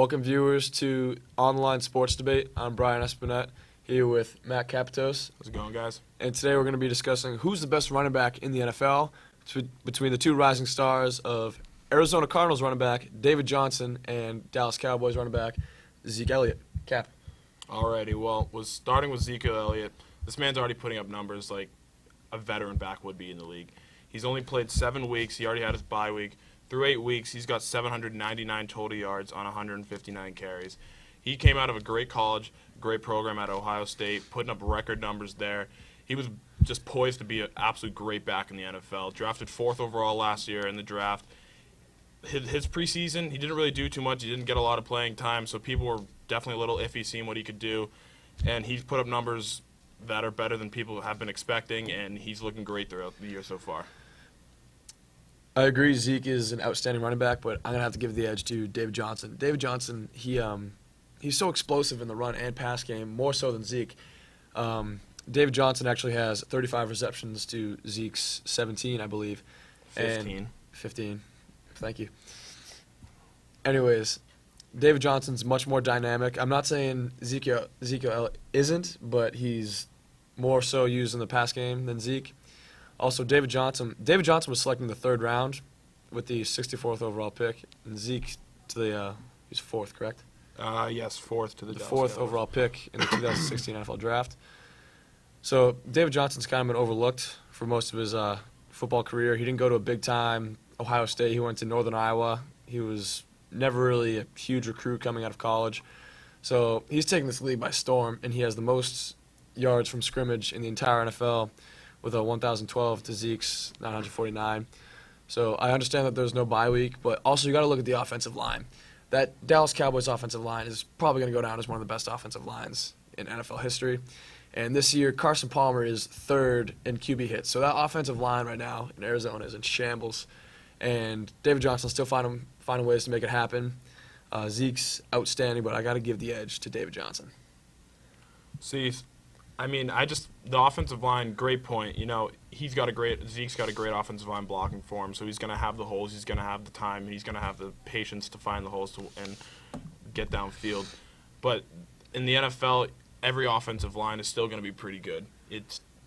Welcome, viewers, to Online Sports Debate. I'm Brian Espinette, here with Matt Capitos. How's it going, guys? And today we're going to be discussing who's the best running back in the NFL between the two rising stars of Arizona Cardinals running back David Johnson and Dallas Cowboys running back Zeke Elliott. Cap. Alrighty, well, starting with Zeke Elliott. This man's already putting up numbers like a veteran back would be in the league. He's only played 7 weeks. He already had his bye week. Through 8 weeks, he's got 799 total yards on 159 carries. He came out of a great college, great program at Ohio State, putting up record numbers there. He was just poised to be an absolute great back in the NFL. Drafted 4th overall last year in the draft. His preseason, he didn't really do too much. He didn't get a lot of playing time, so people were definitely a little iffy seeing what he could do. And he's put up numbers that are better than people have been expecting, and he's looking great throughout the year so far. I agree Zeke is an outstanding running back, but I'm going to have to give the edge to David Johnson. David Johnson, he's so explosive in the run and pass game, more so than Zeke. David Johnson actually has 35 receptions to Zeke's 17, I believe. 15. 15. Thank you. Anyways, David Johnson's much more dynamic. I'm not saying Ezekiel isn't, but he's more so used in the pass game than Zeke. Also, David Johnson was selected in the 3rd round with the 64th overall pick, and Zeke he's 4th, correct? Yes, 4th to the The Dallas 4th Cowboys. overall pick in the 2016 NFL Draft. So David Johnson's kind of been overlooked for most of his football career. He didn't go to a big-time Ohio State. He went to Northern Iowa. He was never really a huge recruit coming out of college. So he's taken this league by storm, and he has the most yards from scrimmage in the entire NFL with a 1,012 to Zeke's 949. So I understand that there's no bye week, but also you got to look at the offensive line. That Dallas Cowboys offensive line is probably going to go down as one of the best offensive lines in NFL history. And this year, Carson Palmer is 3rd in QB hits. So that offensive line right now in Arizona is in shambles. And David Johnson's still finding ways to make it happen. Zeke's outstanding, but I got to give the edge to David Johnson. See, I mean, the offensive line, great point. You know, Zeke's got a great offensive line blocking for him, so he's going to have the holes, he's going to have the time, he's going to have the patience to find the holes and get downfield. But in the NFL, every offensive line is still going to be pretty good.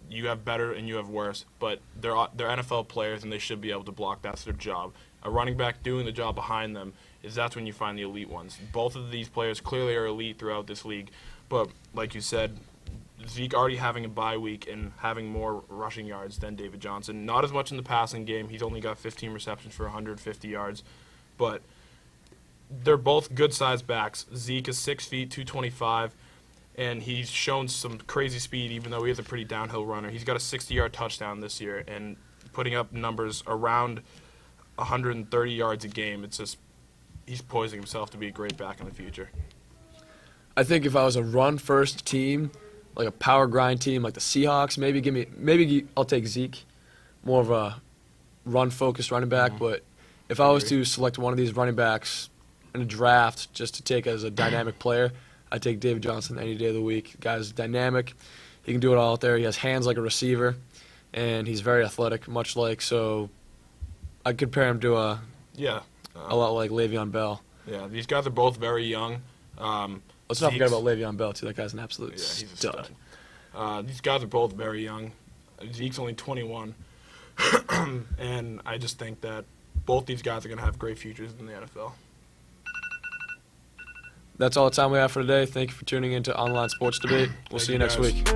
You have better and you have worse, but they're NFL players and they should be able to block. That's their job. A running back doing the job behind them that's when you find the elite ones. Both of these players clearly are elite throughout this league, but like you said, Zeke already having a bye week and having more rushing yards than David Johnson. Not as much in the passing game. He's only got 15 receptions for 150 yards, but they're both good-sized backs. Zeke is 6 feet, 225. And he's shown some crazy speed, even though he is a pretty downhill runner. He's got a 60-yard touchdown this year and putting up numbers around 130 yards a game. It's just he's poising himself to be a great back in the future. I think if I was a run-first team, like a power grind team like the Seahawks, maybe I'll take Zeke, more of a run-focused running back. Mhm. But if I was to select one of these running backs in a draft just to take as a dynamic player, I take David Johnson any day of the week. The guy's dynamic. He can do it all out there. He has hands like a receiver, and he's very athletic, much like, so I'd compare him to a lot like Le'Veon Bell. Yeah, these guys are both very young. Let's not forget about Le'Veon Bell, too. That guy's an absolute he's a stud. These guys are both very young. Zeke's only 21. And I just think that both these guys are going to have great futures in the NFL. That's all the time we have for today. Thank you for tuning in to Online Sports Debate. We'll see you next week.